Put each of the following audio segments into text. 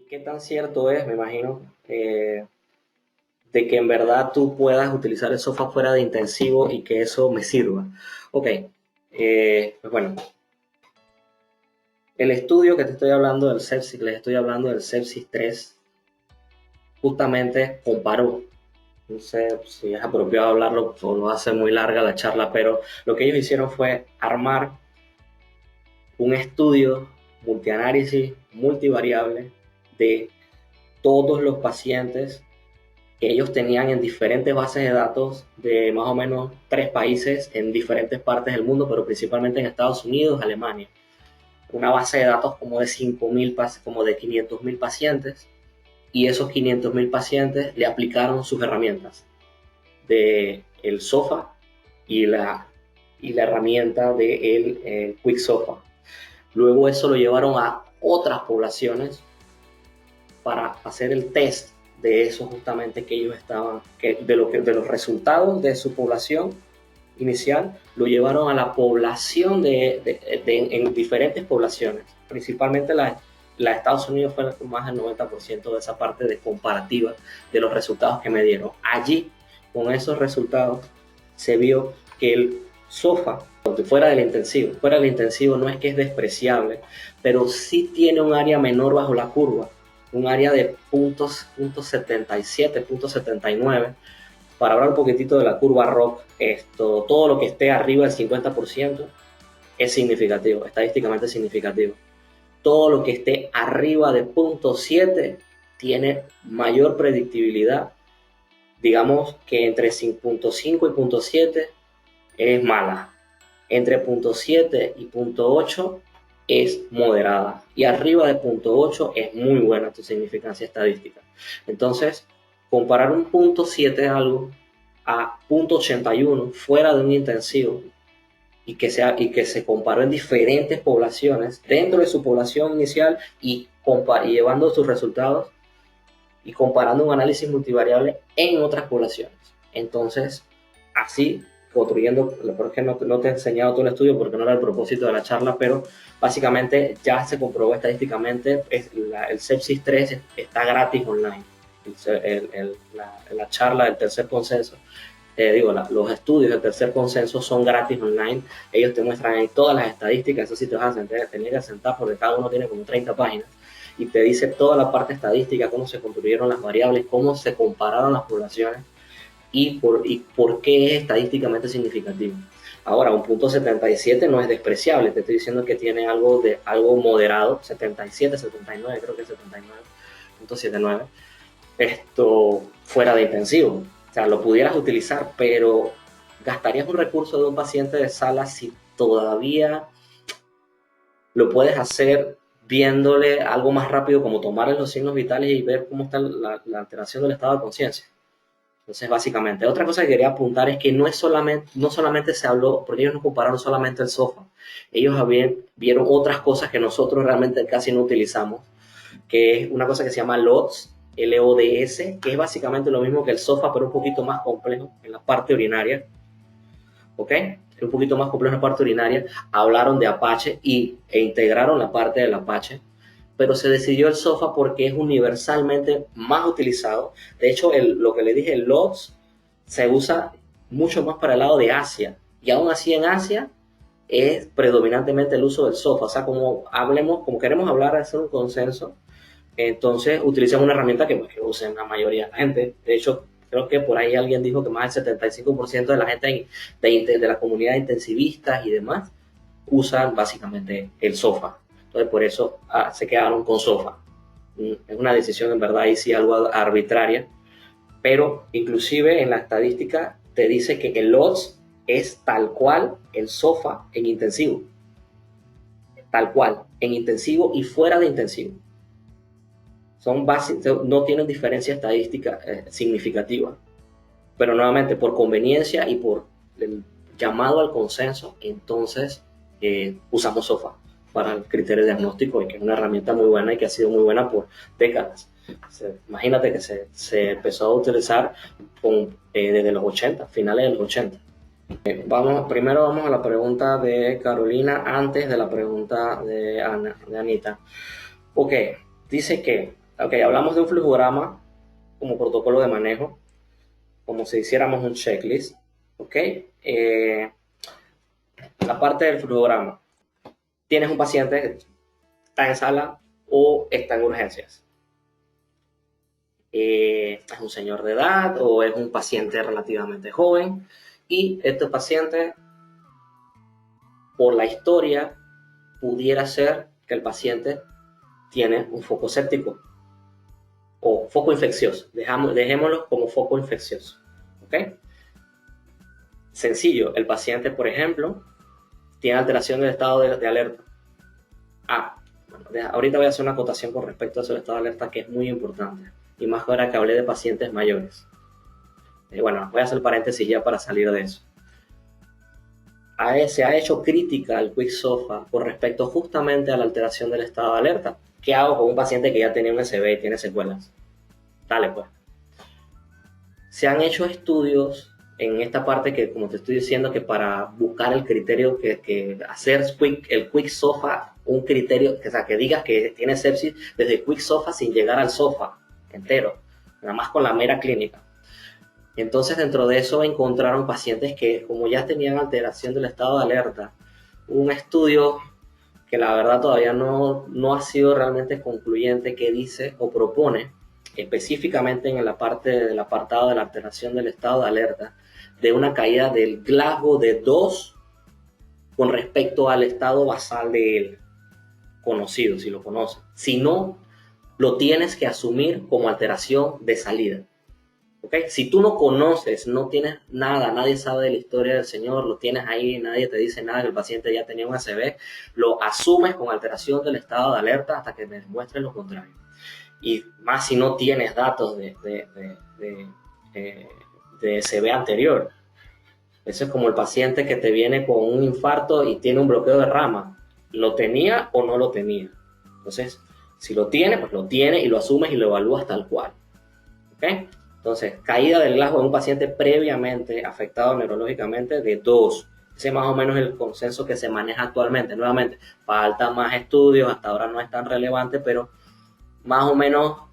qué tan cierto es, me imagino, de que en verdad tú puedas utilizar el sofá fuera de intensivo y que eso me sirva? Ok, pues bueno, el estudio que te estoy hablando del sepsis, les estoy hablando del sepsis 3, justamente comparó. No sé si es apropiado hablarlo o lo hace muy larga la charla, pero lo que ellos hicieron fue armar un estudio multianálisis, multivariable de todos los pacientes que ellos tenían en diferentes bases de datos de más o menos 3 países en diferentes partes del mundo, pero principalmente en Estados Unidos, Alemania. Una base de datos como de 5.000, como de 500.000 pacientes, y esos 500.000 pacientes le aplicaron sus herramientas de el SOFA y la herramienta de el Quick SOFA. Luego eso lo llevaron a otras poblaciones para hacer el test de eso justamente que ellos estaban, de los resultados de su población inicial, lo llevaron a la población en diferentes poblaciones, principalmente la de Estados Unidos fue más del 90% de esa parte de comparativa de los resultados que me dieron. Allí, con esos resultados, se vio que el SOFA, fuera del intensivo no es que es despreciable, pero sí tiene un área menor bajo la curva, un área de puntos 77, puntos 79. Para hablar un poquitito de la curva ROC, todo lo que esté arriba del 50% es significativo, estadísticamente significativo. Todo lo que esté arriba de punto 7 tiene mayor predictibilidad. Digamos que entre punto 5 y punto 7 es mala. Entre punto 7 y punto 8 es moderada. Y arriba de punto 8 es muy buena tu significancia estadística. Entonces, comparar un punto 7 algo a punto 81 fuera de un intensivo y que se comparó en diferentes poblaciones dentro de su población inicial y llevando sus resultados y comparando un análisis multivariable en otras poblaciones. Entonces, así construyendo, por ejemplo, no te he enseñado todo el estudio porque no era el propósito de la charla, pero básicamente ya se comprobó estadísticamente, el sepsis 3 está gratis online. La charla del tercer consenso, los estudios del tercer consenso son gratis online. Ellos te muestran ahí todas las estadísticas. Eso sí te vas a tener que sentar porque cada uno tiene como 30 páginas y te dice toda la parte estadística, cómo se construyeron las variables, cómo se compararon las poblaciones y por qué es estadísticamente significativo. Ahora, un punto 77 no es despreciable, te estoy diciendo que tiene algo moderado, 77, 79, creo que es 79.79, fuera de intensivo. O sea, lo pudieras utilizar, pero gastarías un recurso de un paciente de sala si todavía lo puedes hacer viéndole algo más rápido, como tomarle los signos vitales y ver cómo está la alteración del estado de conciencia. Entonces, básicamente, otra cosa que quería apuntar es que no solamente se habló, porque ellos no compararon solamente el SOFA, ellos vieron otras cosas que nosotros realmente casi no utilizamos, que es una cosa que se llama LODS, LODS, que es básicamente lo mismo que el SOFA, pero un poquito más complejo en la parte urinaria, ¿ok? Es un poquito más complejo en la parte urinaria. Hablaron de Apache e integraron la parte del Apache, pero se decidió el SOFA porque es universalmente más utilizado. De hecho, lo que le dije, el LODS, se usa mucho más para el lado de Asia, y aún así en Asia es predominantemente el uso del SOFA. O sea, como queremos hablar, hacer un consenso, entonces utilicemos una herramienta que usen la mayoría de la gente. De hecho, creo que por ahí alguien dijo que más del 75% de la gente de la comunidad de intensivistas y demás usan básicamente el SOFA. Entonces, por eso se quedaron con SOFA. Es una decisión en verdad ahí sí algo arbitraria, pero inclusive en la estadística te dice que el LODS es tal cual el SOFA en intensivo. Tal cual, en intensivo y fuera de intensivo. No tienen diferencia estadística significativa, pero nuevamente por conveniencia y por el llamado al consenso, entonces usamos SOFA para el criterio diagnóstico, y que es una herramienta muy buena y que ha sido muy buena por décadas. Imagínate que se empezó a utilizar desde los 80, finales de los 80. Primero vamos a la pregunta de Carolina antes de la pregunta de Anita. Ok, dice que Ok, hablamos de un flujograma como protocolo de manejo, como si hiciéramos un checklist. Ok, la parte del flujograma. Tienes un paciente que está en sala o está en urgencias. Es un señor de edad o es un paciente relativamente joven, y este paciente, por la historia, pudiera ser que el paciente tiene un foco séptico o foco infeccioso. Dejémoslo como foco infeccioso. ¿Ok? Sencillo, el paciente, por ejemplo, tiene alteración del estado de alerta. Bueno, ahorita voy a hacer una acotación con respecto a ese estado de alerta que es muy importante, y más ahora que hablé de pacientes mayores. Bueno, voy a hacer paréntesis ya para salir de eso. Se ha hecho crítica al Quick SOFA con respecto justamente a la alteración del estado de alerta. ¿Qué hago con un paciente que ya tenía un SB y tiene secuelas? Dale, pues. Se han hecho estudios en esta parte que, como te estoy diciendo, que para buscar el criterio que hacer el Quick SOFA un criterio, o sea, que digas que tiene sepsis desde Quick SOFA sin llegar al SOFA entero, nada más con la mera clínica. Entonces, dentro de eso encontraron pacientes que, como ya tenían alteración del estado de alerta, un estudio que la verdad todavía no ha sido realmente concluyente, que dice o propone específicamente en la parte del apartado de la alteración del estado de alerta, de una caída del Glasgow de 2 con respecto al estado basal de él, conocido, si lo conoces. Si no, lo tienes que asumir como alteración de salida. ¿Okay? Si tú no conoces, no tienes nada, nadie sabe de la historia del señor, lo tienes ahí, nadie te dice nada, que el paciente ya tenía un ACV, lo asumes con alteración del estado de alerta hasta que me demuestres lo contrario. Y más si no tienes datos de ACV anterior. Eso es como el paciente que te viene con un infarto y tiene un bloqueo de rama. ¿Lo tenía o no lo tenía? Entonces, si lo tiene, pues lo tiene y lo asumes y lo evalúas tal cual. ¿Ok? Entonces, caída del Glasgow en un paciente previamente afectado neurológicamente de 2. Ese más o menos es el consenso que se maneja actualmente. Nuevamente, falta más estudios, hasta ahora no es tan relevante, pero más o menos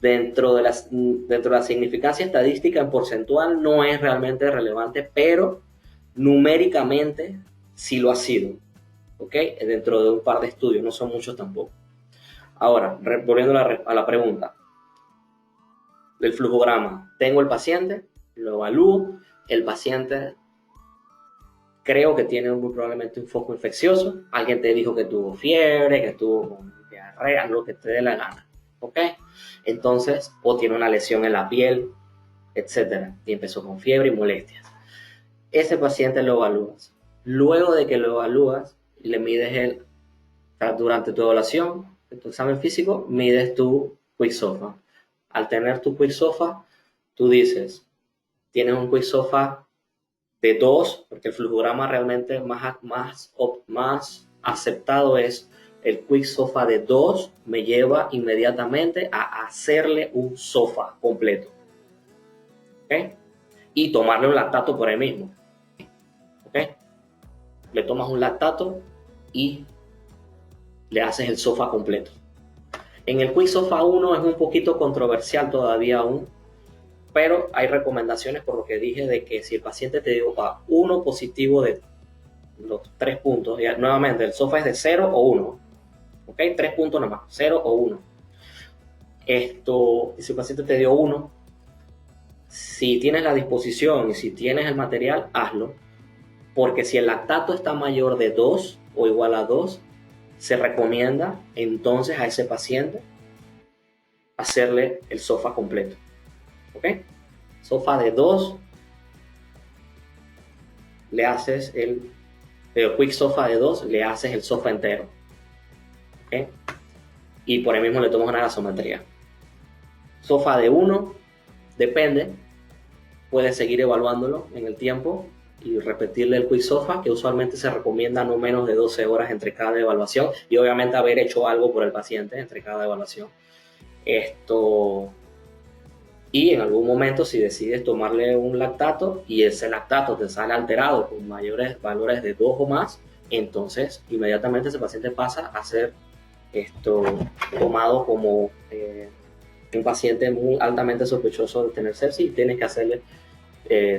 dentro de la significancia estadística en porcentual no es realmente relevante, pero numéricamente sí lo ha sido. ¿Ok? Dentro de un par de estudios, no son muchos tampoco. Ahora, volviendo a la pregunta del flujograma. Tengo el paciente, lo evalúo, el paciente creo que tiene muy probablemente un foco infeccioso, alguien te dijo que tuvo fiebre, que tuvo diarrea, lo que te dé la gana, ¿ok? Entonces, o tiene una lesión en la piel, etcétera, y empezó con fiebre y molestias. Ese paciente lo evalúas. Luego de que lo evalúas, le mides durante tu evaluación, en tu examen físico, mides tu Quick SOFA. Al tener tu Quick SOFA, tú dices, tienes un Quick SOFA de 2, porque el flujograma realmente más aceptado es el Quick SOFA de 2, me lleva inmediatamente a hacerle un SOFA completo. ¿Ok? Y tomarle un lactato por ahí mismo. ¿Ok? Le tomas un lactato y le haces el SOFA completo. En el Quick SOFA 1 es un poquito controversial todavía aún, pero hay recomendaciones por lo que dije de que si el paciente te dio a 1 positivo de los 3 puntos, y nuevamente el SOFA es de 0 o 1, ¿ok? 3 puntos nomás, 0 o 1. Si el paciente te dio 1, si tienes la disposición y si tienes el material, hazlo, porque si el lactato está mayor de 2 o igual a 2, se recomienda entonces a ese paciente hacerle el SOFA completo. ¿Ok? SOFA de 2, le haces el Quick SOFA de 2, le haces el SOFA entero. ¿Ok? Y por ahí mismo le tomas una gasometría. SOFA de 1, depende, puedes seguir evaluándolo en el tiempo y repetirle el Quick SOFA, que usualmente se recomienda no menos de 12 horas entre cada evaluación, y obviamente haber hecho algo por el paciente entre cada evaluación. Y en algún momento, si decides tomarle un lactato y ese lactato te sale alterado con mayores valores de 2 o más, entonces inmediatamente ese paciente pasa a ser esto tomado como un paciente muy altamente sospechoso de tener sepsis y tienes que hacerle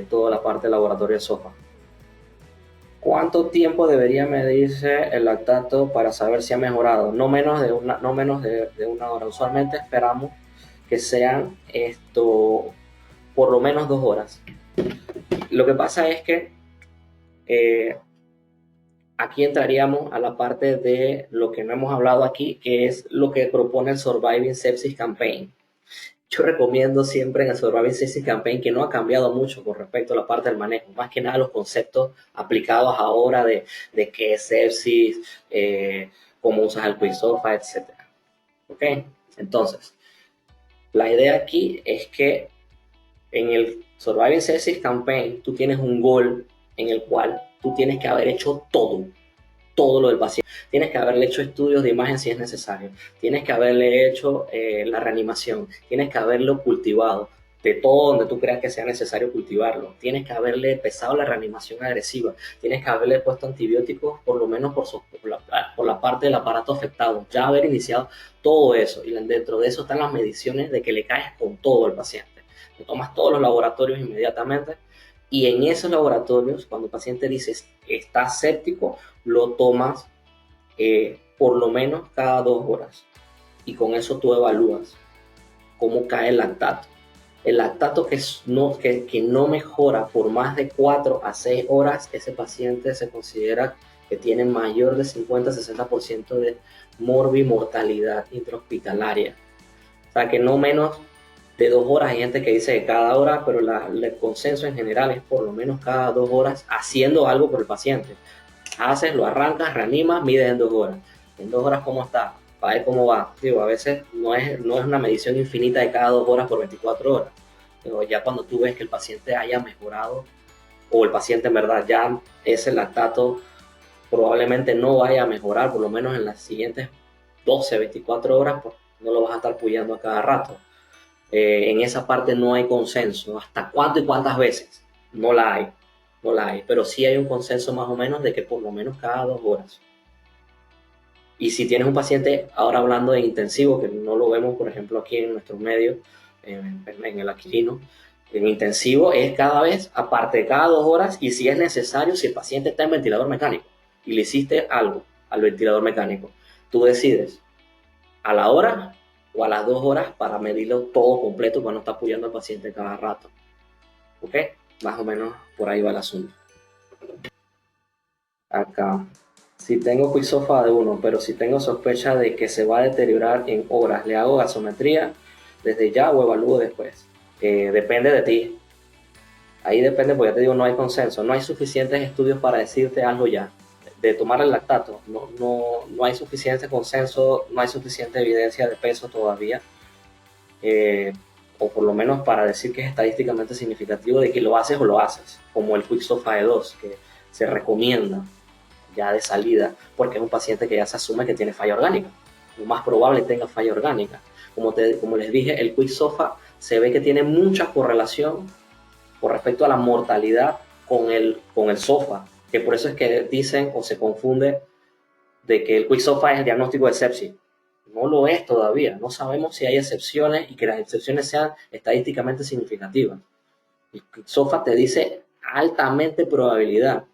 toda la parte de laboratorio de SOFA. ¿Cuánto tiempo debería medirse el lactato para saber si ha mejorado? No menos de una hora. Usualmente esperamos que sean por lo menos 2 horas. Lo que pasa es que aquí entraríamos a la parte de lo que no hemos hablado aquí, que es lo que propone el Surviving Sepsis Campaign. Yo recomiendo siempre en el Surviving Sepsis Campaign, que no ha cambiado mucho con respecto a la parte del manejo, más que nada los conceptos aplicados ahora de qué es sepsis, cómo usas el Quicksilver, etc. ¿Ok? Entonces, la idea aquí es que en el Surviving Sepsis Campaign tú tienes un goal en el cual tú tienes que haber hecho todo lo del paciente. Tienes que haberle hecho estudios de imagen si es necesario. Tienes que haberle hecho la reanimación. Tienes que haberlo cultivado de todo donde tú creas que sea necesario cultivarlo. Tienes que haberle empezado la reanimación agresiva. Tienes que haberle puesto antibióticos por lo menos por la parte del aparato afectado. Ya haber iniciado todo eso. Y dentro de eso están las mediciones de que le caes con todo al paciente. Te tomas todos los laboratorios inmediatamente. Y en esos laboratorios, cuando el paciente dice está séptico, lo tomas por lo menos cada 2 horas. Y con eso tú evalúas cómo cae el lactato. El lactato que no mejora por más de 4 a 6 horas, ese paciente se considera que tiene mayor de 50-60% de mortalidad intrahospitalaria. O sea que no menos de 2 horas. Hay gente que dice que cada hora, pero el consenso en general es por lo menos cada 2 horas haciendo algo por el paciente. Haces, lo arrancas, reanimas, mides en 2 horas. En 2 horas, ¿cómo está? Para ver cómo va. Digo, a veces no es una medición infinita de cada 2 horas por 24 horas. Pero ya cuando tú ves que el paciente haya mejorado, o el paciente en verdad ya ese lactato probablemente no vaya a mejorar, por lo menos en las siguientes 12, 24 horas, pues no lo vas a estar puyando a cada rato. En esa parte no hay consenso. ¿Hasta cuánto y cuántas veces? No la hay. No la hay. Pero sí hay un consenso más o menos de que por lo menos cada 2 horas. Y si tienes un paciente, ahora hablando de intensivo, que no lo vemos, por ejemplo, aquí en nuestros medios, en el Aquilino, en intensivo es cada vez, aparte de cada 2 horas, y si es necesario, si el paciente está en ventilador mecánico y le hiciste algo al ventilador mecánico, tú decides a la hora o a las 2 horas para medirlo todo completo para no estar apoyando al paciente cada rato. ¿Ok? Más o menos por ahí va el asunto. Acá. Si tengo Quicksilver de 1, pero si tengo sospecha de que se va a deteriorar en horas, ¿le hago gasometría desde ya o evalúo después? Depende de ti. Ahí depende, porque ya te digo, no hay consenso. No hay suficientes estudios para decirte algo ya. De tomar el lactato. No hay suficiente consenso, no hay suficiente evidencia de peso todavía. O por lo menos para decir que es estadísticamente significativo de que lo haces o lo haces. Como el Quicksilver 2, que se recomienda ya de salida, porque es un paciente que ya se asume que tiene falla orgánica. Lo más probable tenga falla orgánica. Como les dije, el Quicksilver se ve que tiene mucha correlación con respecto a la mortalidad con el SOFA, que por eso es que dicen o se confunde de que el Quicksilver es el diagnóstico de sepsis. No lo es todavía. No sabemos si hay excepciones y que las excepciones sean estadísticamente significativas. El Quicksilver te dice altamente probabilidad,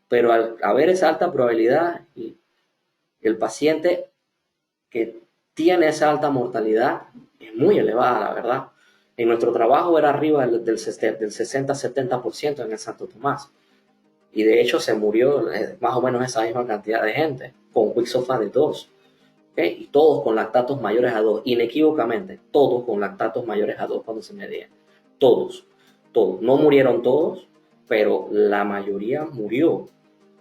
pero al haber esa alta probabilidad y el paciente que tiene esa alta mortalidad es muy elevada, la verdad. En nuestro trabajo era arriba del 60-70% en el Santo Tomás. Y de hecho se murió más o menos esa misma cantidad de gente con Quicksilver de 2. ¿Okay? Y todos con lactatos mayores a 2. Inequívocamente, todos con lactatos mayores a 2 cuando se medía. Todos. No murieron todos, pero la mayoría murió.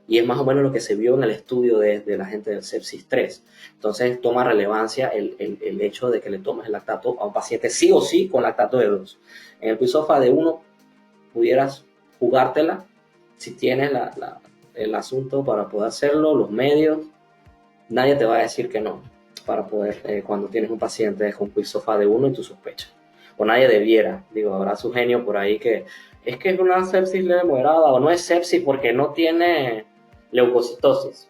Y es más o menos lo que se vio en el estudio de la gente del sepsis 3. Entonces toma relevancia el hecho de que le tomes el lactato a un paciente sí o sí con lactato de 2. En el Quicksilver de 1 pudieras jugártela si tienes el asunto para poder hacerlo, los medios. Nadie te va a decir que no para poder, cuando tienes un paciente con Quicksilver de 1 y tu sospecha. O nadie debiera, digo, habrá su genio por ahí que es una sepsis leve moderada o no es sepsis porque no tiene leucocitosis.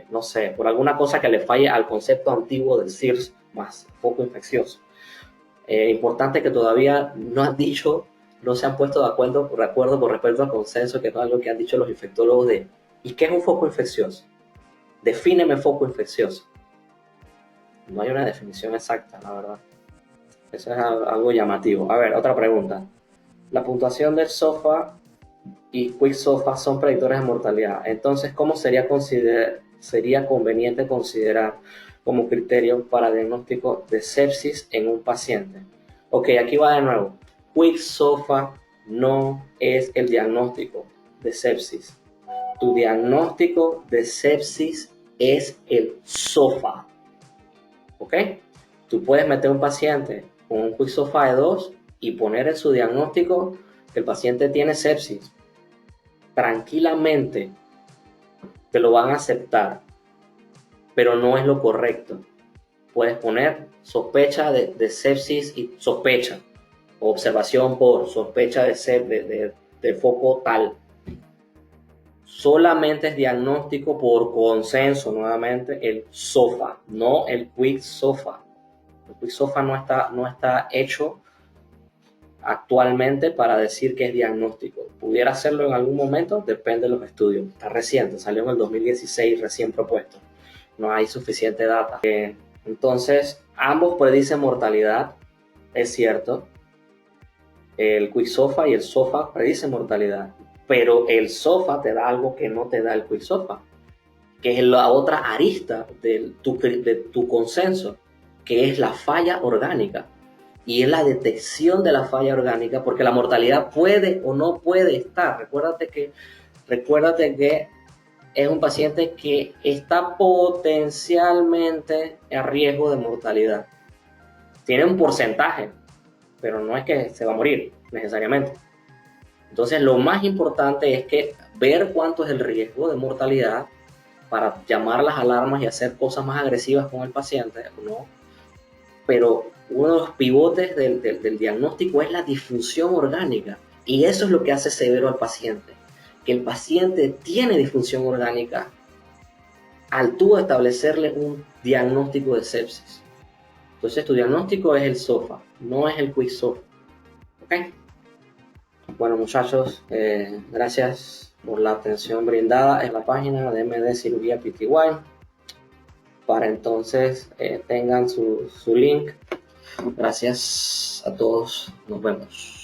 no sé, por alguna cosa que le falle al concepto antiguo del SIRS más foco infeccioso. Importante que todavía no han dicho, no se han puesto de acuerdo con respecto al consenso, que es algo que han dicho los infectólogos de, ¿y qué es un foco infeccioso? Defíneme foco infeccioso. No hay una definición exacta, la verdad. Eso es algo llamativo. A ver, otra pregunta. La puntuación del SOFA y Quick SOFA son predictores de mortalidad. Entonces, ¿cómo sería conveniente considerar como criterio para diagnóstico de sepsis en un paciente? Ok, aquí va de nuevo. Quick SOFA no es el diagnóstico de sepsis. Tu diagnóstico de sepsis es el SOFA. ¿Ok? Tú puedes meter a un paciente con un Quick SOFA de 2 y poner en su diagnóstico que el paciente tiene sepsis. Tranquilamente te lo van a aceptar, pero no es lo correcto. Puedes poner sospecha de sepsis y sospecha, o observación por sospecha de foco tal. Solamente es diagnóstico por consenso, nuevamente, el SOFA, no el Quick SOFA. El Quick SOFA no está hecho actualmente para decir que es diagnóstico. ¿Pudiera hacerlo en algún momento? Depende de los estudios. Está reciente, salió en el 2016 recién propuesto. No hay suficiente data. Entonces, ambos predicen mortalidad, es cierto. El Quick SOFA y el SOFA predicen mortalidad, pero el SOFA te da algo que no te da el Quick SOFA, que es la otra arista de tu consenso, que es la falla orgánica. Y es la detección de la falla orgánica, porque la mortalidad puede o no puede estar. Recuérdate que es un paciente que está potencialmente a riesgo de mortalidad. Tiene un porcentaje, pero no es que se va a morir necesariamente. Entonces, lo más importante es que ver cuánto es el riesgo de mortalidad para llamar las alarmas y hacer cosas más agresivas con el paciente, ¿no? Pero uno de los pivotes del diagnóstico es la disfunción orgánica, y eso es lo que hace severo al paciente, que el paciente tiene disfunción orgánica al tú establecerle un diagnóstico de sepsis. Entonces tu diagnóstico es el SOFA, no es el Quick SOFA. ¿Ok? Bueno, muchachos, gracias por la atención brindada en la página de MD Cirugía PTY. Para entonces tengan su link. Gracias a todos, nos vemos.